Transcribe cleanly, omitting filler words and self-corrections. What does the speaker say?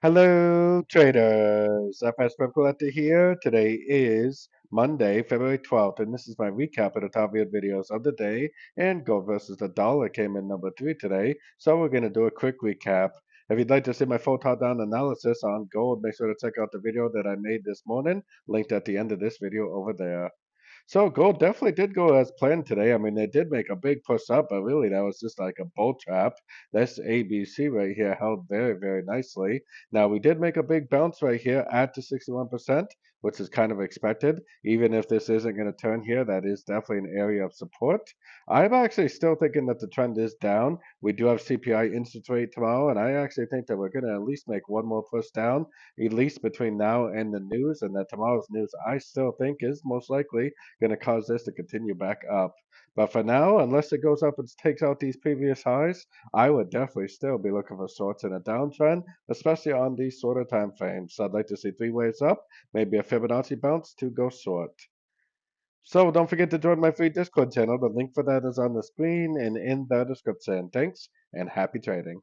Hello, traders. FX Pip Collector here. Today is Monday, February 12th, and this is my recap of the top videos of the day. And gold versus the dollar came in number 3 today, so we're going to do a quick recap. If you'd like to see my full top-down analysis on gold, make sure to check out the video that I made this morning, linked at the end of this video over there. So gold definitely did go as planned today. I mean, they did make a big push up, but really that was just like a bull trap. This ABC right here held very, very nicely. Now we did make a big bounce right here at the 61%, which is kind of expected. Even if this isn't going to turn here, that is definitely an area of support. I'm actually still thinking that the trend is down. We do have CPI interest rate tomorrow, and I actually think that we're going to at least make one more push down, at least between now and the news, and that tomorrow's news I still think is most likely going to cause this to continue back up. But for now, unless it goes up and takes out these previous highs, I would definitely still be looking for shorts in a downtrend, especially on these shorter time frames. So I'd like to see three waves up, maybe a Fibonacci bounce to go short. So don't forget to join my free Discord channel. The link for that is on the screen and in the description. Thanks and happy trading.